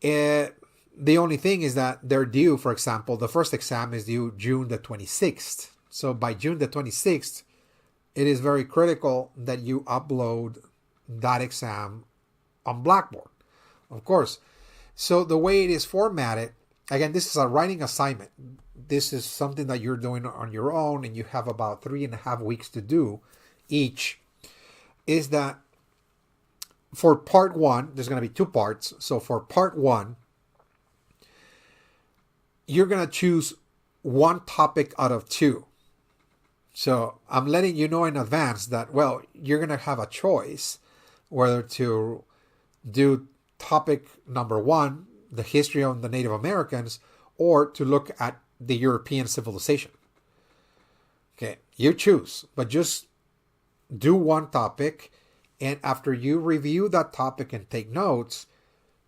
The only thing is that they're due, for example, the first exam is due June the 26th. So by June the 26th, it is very critical that you upload that exam on Blackboard, of course. So the way it is formatted, again, this is a writing assignment. This is something that you're doing on your own, and you have about 3.5 weeks to do each, is that for part one, there's going to be 2 parts. So for part one, you're going to choose one topic out of 2. So I'm letting you know in advance that, well, you're going to have a choice whether to do topic number 1, the history of the Native Americans, or to look at the European civilization. Okay, you choose, but just do one topic. And after you review that topic and take notes,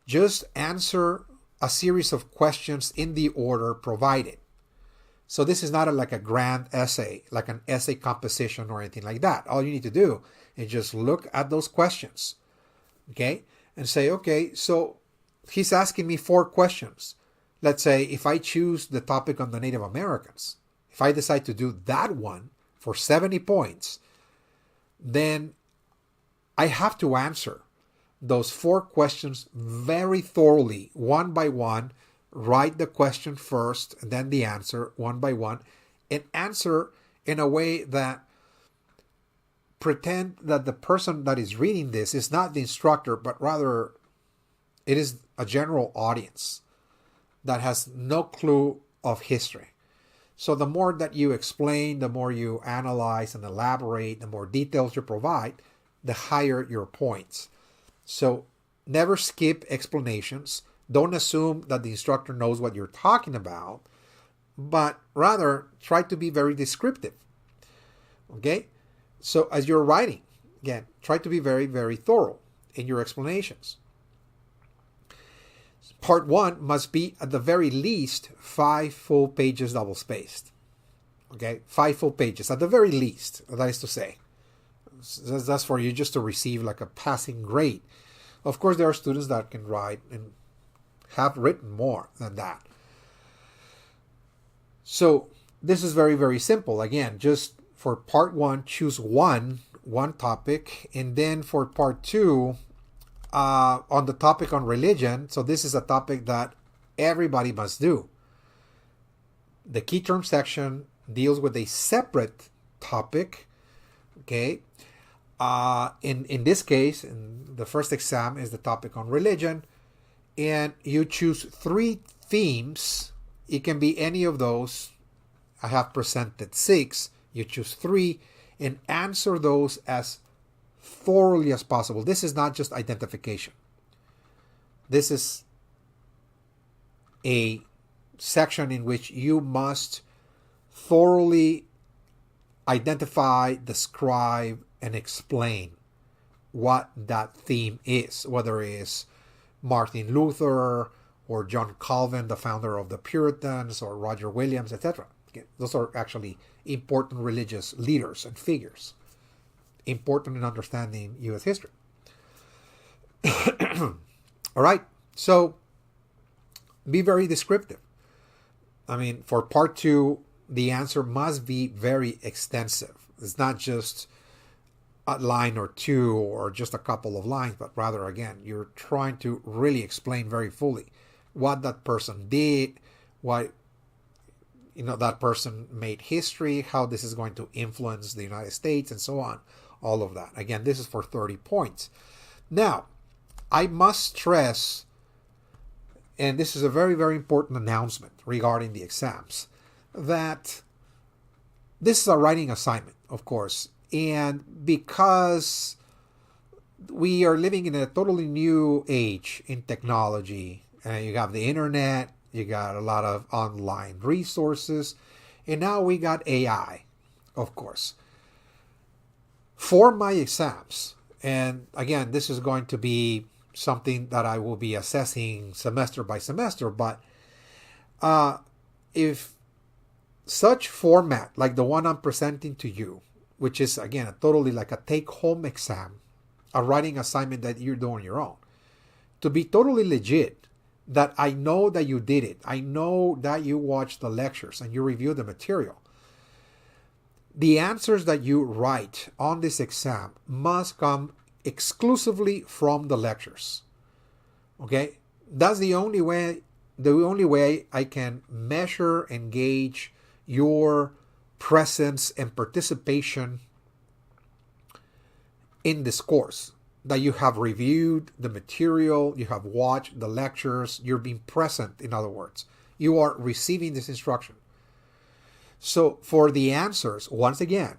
just answer a series of questions in the order provided. So this is not like a grand essay, like an essay composition or anything like that. All you need to do is just look at those questions, okay, and say, okay, so he's asking me 4 questions. Let's say if I choose the topic on the Native Americans, if I decide to do that one for 70 points, then I have to answer those 4 questions very thoroughly, one by one. Write the question first and then the answer one by one, and answer in a way that pretend that the person that is reading this is not the instructor, but rather it is a general audience that has no clue of history. So the more that you explain, the more you analyze and elaborate, the more details you provide, the higher your points. So never skip explanations. Don't assume that the instructor knows what you're talking about, but rather try to be very descriptive. Okay? So as you're writing, again, try to be very, very thorough in your explanations. Part 1 must be at the very least 5 full pages double spaced. Okay? 5 full pages at the very least, that is to say. That's for you just to receive like a passing grade. Of course, there are students that can write and have written more than that. So this is very, very simple. Again, just for part 1, choose one topic, and then for part 2, on the topic on religion, so this is a topic that everybody must do. The key term section deals with a separate topic, okay? In this case, in the first exam is the topic on religion, and you choose 3 themes. It can be any of those. I have presented 6. You choose 3 and answer those as thoroughly as possible. This is not just identification. This is a section in which you must thoroughly identify, describe, and explain what that theme is, whether it is Martin Luther or John Calvin, the founder of the Puritans, or Roger Williams, etc. Those are actually important religious leaders and figures, important in understanding U.S. history. All right, so be very descriptive. I mean, for part 2, the answer must be very extensive. It's not just a line or 2 or just a couple of lines, but rather, again, you're trying to really explain very fully what that person did, why that person made history, how this is going to influence the United States, and so on. All of that. Again, this is for 30 points. Now, I must stress and this is a very, very important announcement regarding the exams, that this is a writing assignment, of course, and because we are living in a totally new age in technology, and you have the internet, you got a lot of online resources, and now we got AI, of course. For my exams, and again, this is going to be something that I will be assessing semester by semester, but if such format like the one I'm presenting to you, which is again totally like a take-home exam, a writing assignment that you're doing on your own, to be totally legit, that I know that you did it, I know that you watched the lectures and you reviewed the material, the answers that you write on this exam must come exclusively from the lectures. Okay? That's the only way I can measure and gauge your presence and participation in this course. That you have reviewed the material, you have watched the lectures, you're being present, in other words. You are receiving this instruction. So for the answers, once again,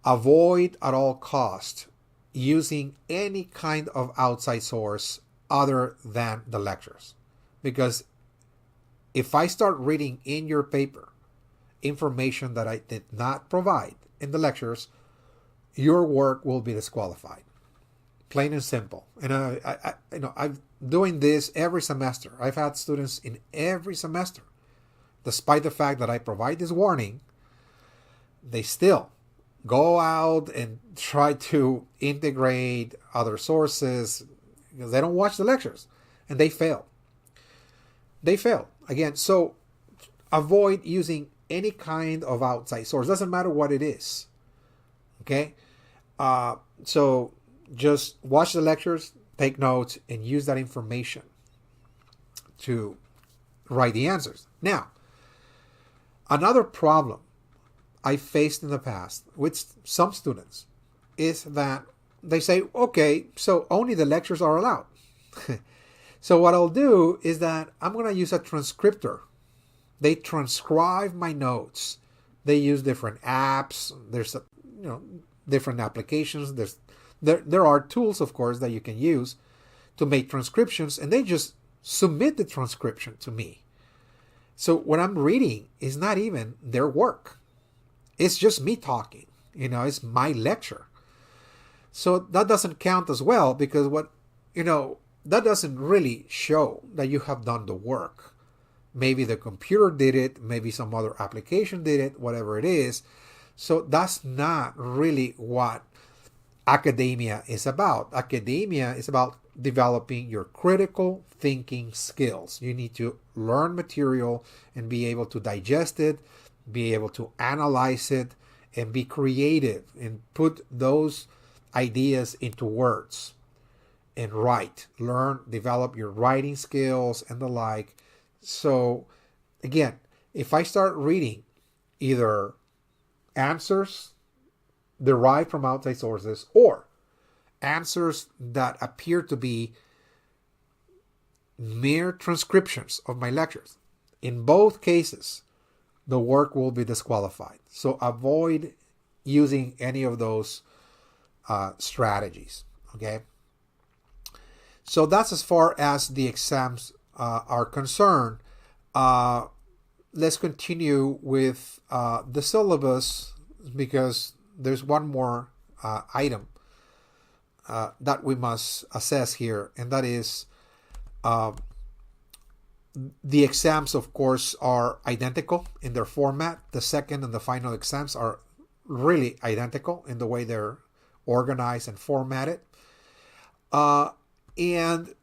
avoid at all cost using any kind of outside source other than the lectures. Because if I start reading in your paper information that I did not provide in the lectures, your work will be disqualified. Plain and simple. And I'm doing this every semester. I've had students in every semester. Despite the fact that I provide this warning, they still go out and try to integrate other sources because they don't watch the lectures, and they fail. They fail. Again, so avoid using any kind of outside source. Doesn't matter what it is. Okay? So just watch the lectures, take notes, and use that information to write the answers. Now, another problem I faced in the past with some students is that they say, okay, so only the lectures are allowed. So what I'll do is that I'm going to use a transcriptor. They transcribe my notes. They use different apps. There's different applications. There are tools, of course, that you can use to make transcriptions, and they just submit the transcription to me. So what I'm reading is not even their work. It's just me talking. It's my lecture. So that doesn't count as well, because that doesn't really show that you have done the work. Maybe the computer did it, maybe some other application did it, whatever it is. So that's not really what academia is about. Academia is about developing your critical thinking skills. You need to learn material and be able to digest it, be able to analyze it, and be creative and put those ideas into words and write. Learn, develop your writing skills and the like. So again, if I start reading either answers derived from outside sources or answers that appear to be mere transcriptions of my lectures, in both cases, the work will be disqualified. So avoid using any of those strategies. Okay. So that's as far as the exams are concerned. Let's continue with the syllabus, because there's one more item that we must assess here, and that is the exams, of course, are identical in their format. The second and the final exams are really identical in the way they're organized and formatted. And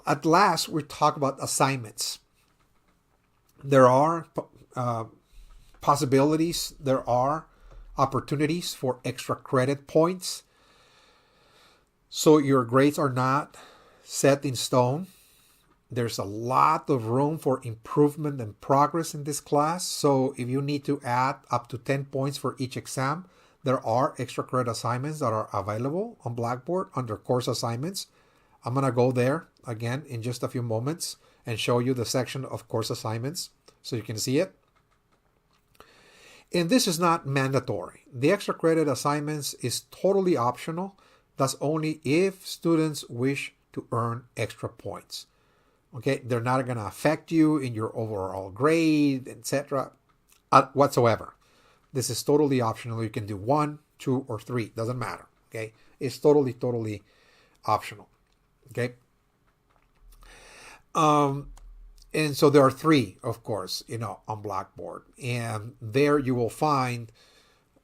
at last, we talk about assignments. There are possibilities, there are opportunities for extra credit points. So your grades are not set in stone. There's a lot of room for improvement and progress in this class. So if you need to add up to 10 points for each exam, there are extra credit assignments that are available on Blackboard under course assignments. I'm going to go there again in just a few moments and show you the section of course assignments so you can see it. And this is not mandatory. The extra credit assignments is totally optional. That's only if students wish to earn extra points. Okay, they're not going to affect you in your overall grade, etc. Whatsoever. This is totally optional. You can do 1, 2, or 3. Doesn't matter. Okay, it's totally optional. Okay. And so there are 3, of course, on Blackboard. And there you will find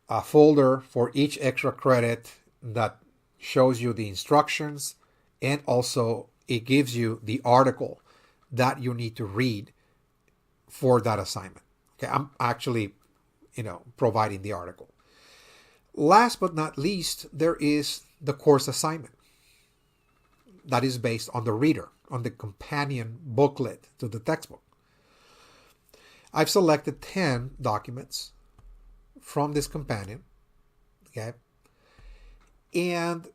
a folder for each extra credit that shows you the instructions, and also it gives you the article that you need to read for that assignment. Okay, I'm actually, providing the article. Last but not least, there is the course assignment that is based on the reader, on the companion booklet to the textbook. I've selected 10 documents from this companion, okay? And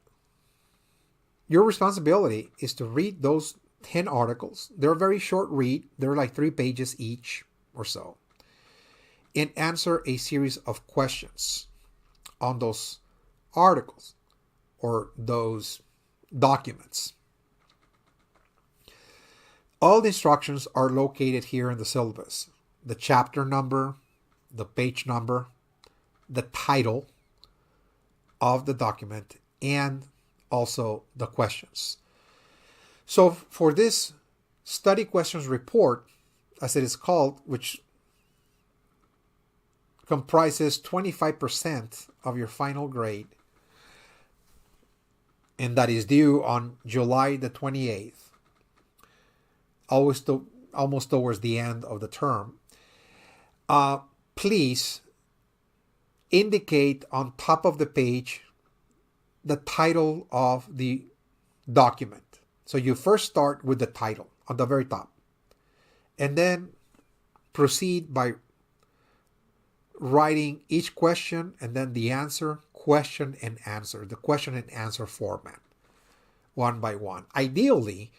your responsibility is to read those 10 articles. They're a very short read. They're like 3 pages each or so. And answer a series of questions on those articles or those documents. All the instructions are located here in the syllabus. The chapter number, the page number, the title of the document, and also the questions. So for this study questions report, as it is called, which comprises 25% of your final grade, and that is due on July the 28th, almost towards the end of the term, please indicate on top of the page the title of the document. So you first start with the title on the very top, and then proceed by writing each question and then the answer, question and answer, the question and answer format, one by one. Ideally,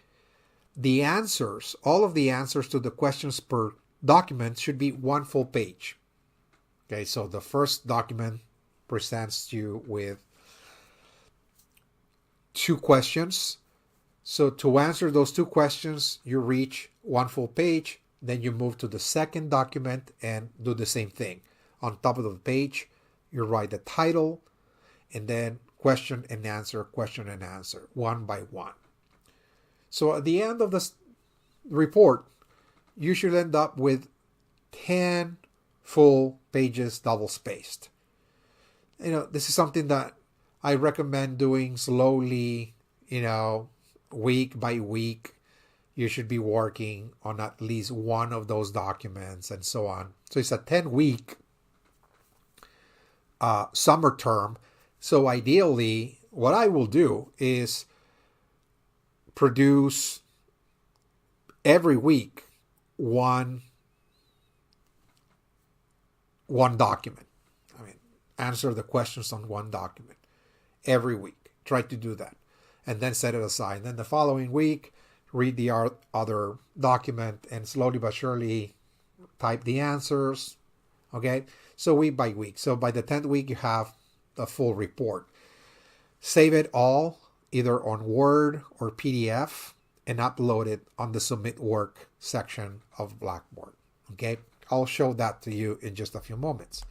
the answers, all of the answers to the questions per document should be 1 full page. Okay, so the first document presents you with 2 questions. So to answer those 2 questions, you reach 1 full page. Then you move to the second document and do the same thing. On top of the page, you write the title and then question and answer, one by one. So at the end of this report, you should end up with 10 full pages double spaced. This is something that I recommend doing slowly, week by week. You should be working on at least one of those documents and so on. So it's a 10-week summer term. So ideally, what I will do is produce every week one document. Answer the questions on one document every week. Try to do that. And then set it aside. Then the following week, read the other document and slowly but surely type the answers. Okay? So week by week. So by the 10th week, you have the full report. Save it all either on Word or PDF and upload it on the Submit Work section of Blackboard. Okay? I'll show that to you in just a few moments.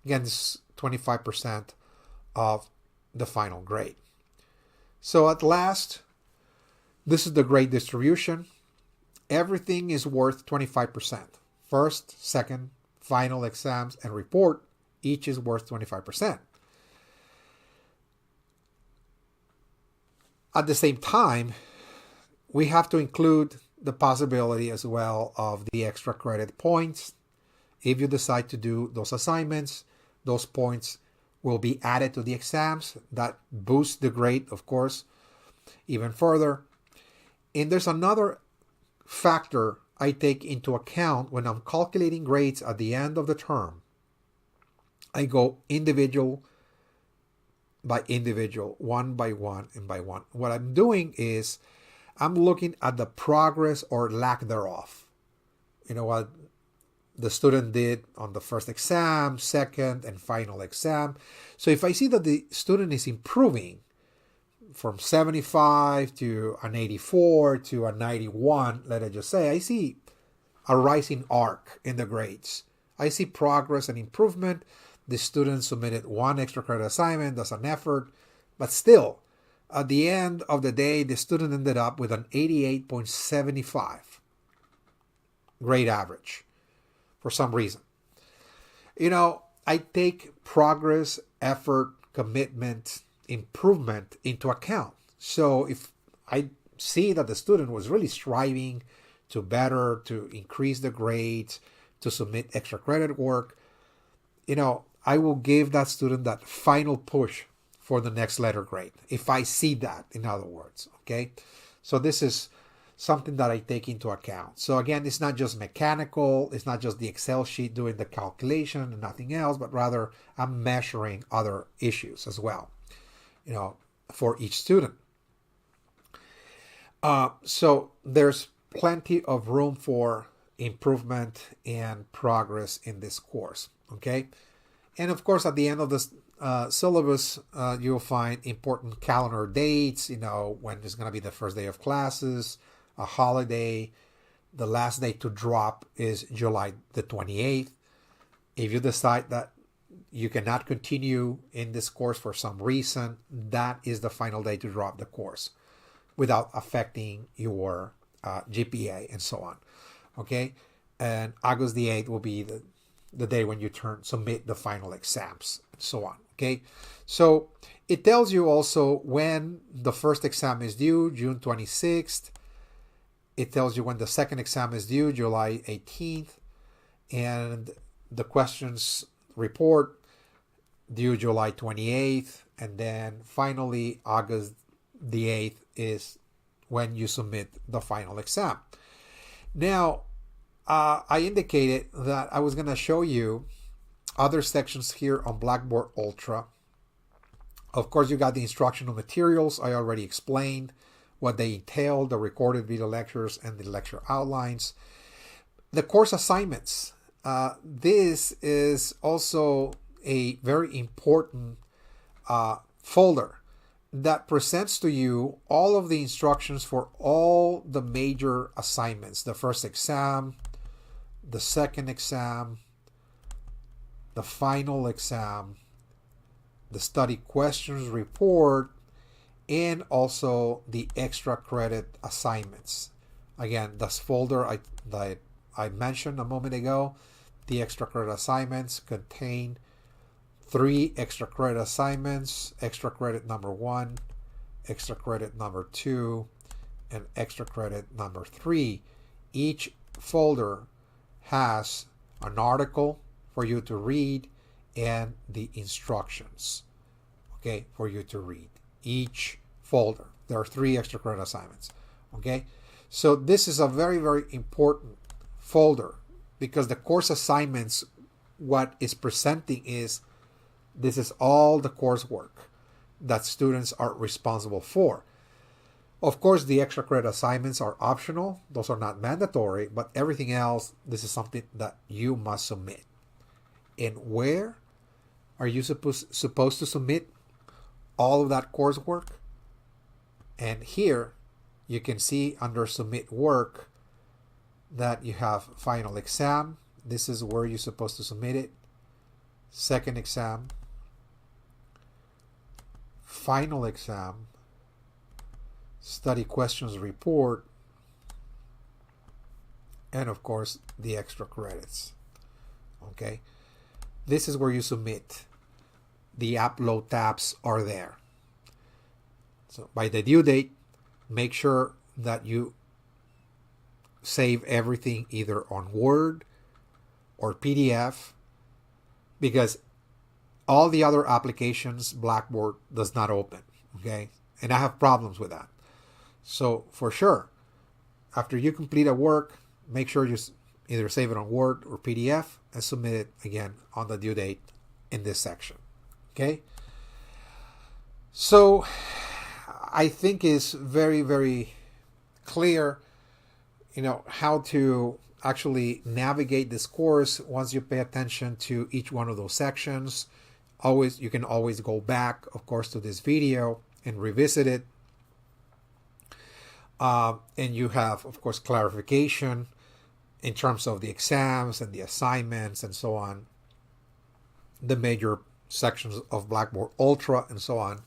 Again, this is 25% of the final grade. So at last, this is the grade distribution. Everything is worth 25%. First, second, final exams, and report, each is worth 25%. At the same time, we have to include the possibility as well of the extra credit points. If you decide to do those assignments, those points will be added to the exams. That boosts the grade, of course, even further. And there's another factor I take into account when I'm calculating grades at the end of the term. I go individual by individual, one by one and by one. What I'm doing is I'm looking at the progress or lack thereof. You know what the student did on the first exam, second, and final exam. So if I see that the student is improving from 75 to an 84 to a 91, let us just say, I see a rising arc in the grades. I see progress and improvement. The student submitted one extra credit assignment, that's an effort, but still, at the end of the day, the student ended up with an 88.75 grade average for some reason. You know, I take progress, effort, commitment, improvement into account. So if I see that the student was really striving to better, to increase the grades, to submit extra credit work, you know, I will give that student that final push for the next letter grade. If I see that, in other words, okay? So this is something that I take into account. So again, it's not just mechanical, it's not just the Excel sheet doing the calculation and nothing else, but rather I'm measuring other issues as well, you know, for each student. So there's plenty of room for improvement and progress in this course, okay? And of course, at the end of this syllabus, you'll find important calendar dates, you know, when it's going to be the first day of classes, a holiday. The last day to drop is July the 28th. If you decide that you cannot continue in this course for some reason, that is the final day to drop the course without affecting your GPA and so on. Okay? And August the 8th will be the day when you submit the final exams and so on. Okay? So it tells you also when the first exam is due, June 26th. It tells you when the second exam is due, July 18th. And the questions report due July 28th. And then finally, August the 8th is when you submit the final exam. Now, I indicated that I was going to show you other sections here on Blackboard Ultra. Of course, you got the instructional materials. I already explained what they entail, the recorded video lectures and the lecture outlines. The course assignments. This is also a very important folder that presents to you all of the instructions for all the major assignments. The first exam, the second exam, the final exam, the study questions report, and also the extra credit assignments. Again, this folder that I mentioned a moment ago, the extra credit assignments contain 3 extra credit assignments, extra credit number 1, extra credit number 2, and extra credit number 3. Each folder has an article for you to read and the instructions, okay, for you to read. Each folder. There are 3 extra credit assignments, okay? So this is a very, very important folder because the course assignments, what is presenting is this is all the coursework that students are responsible for. Of course, the extra credit assignments are optional. Those are not mandatory, but everything else, this is something that you must submit. And where are you supposed to submit all of that coursework? And here you can see under submit work that you have final exam. This is where you're supposed to submit it. Second exam, final exam, study questions report, and of course the extra credits. Okay, this is where you submit. The upload tabs are there. So by the due date, make sure that you save everything either on Word or PDF, because all the other applications Blackboard does not open, okay? And I have problems with that. So for sure, after you complete a work, make sure you either save it on Word or PDF and submit it again on the due date in this section, okay? So I think it's very, very clear, how to actually navigate this course once you pay attention to each one of those sections. You can always go back, of course, to this video and revisit it. And you have, of course, clarification in terms of the exams and the assignments and so on, the major sections of Blackboard Ultra and so on.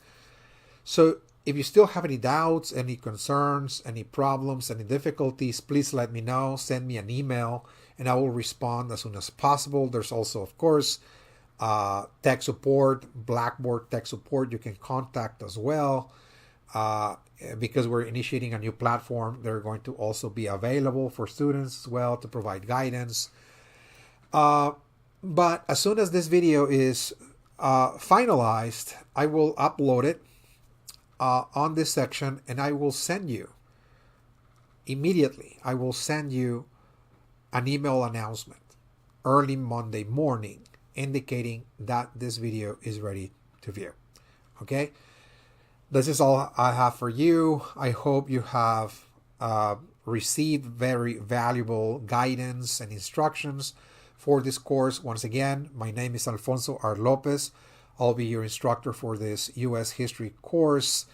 So if you still have any doubts, any concerns, any problems, any difficulties, please let me know. Send me an email and I will respond as soon as possible. There's also, of course, tech support, Blackboard tech support. You can contact as well. Because we're initiating a new platform, they're going to also be available for students as well to provide guidance. But as soon as this video is finalized, I will upload it on this section and I will send you immediately. I will send you an email announcement early Monday morning indicating that this video is ready to view. Okay? This is all I have for you. I hope you have received very valuable guidance and instructions for this course. Once again, my name is Alfonso R. Lopez. I'll be your instructor for this U.S. history course.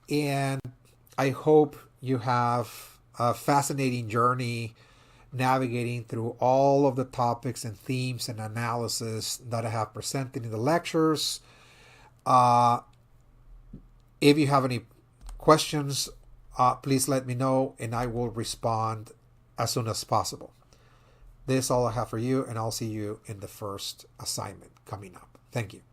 And I hope you have a fascinating journey navigating through all of the topics and themes and analysis that I have presented in the lectures. If you have any questions, please let me know and I will respond as soon as possible. This is all I have for you, and I'll see you in the first assignment coming up. Thank you.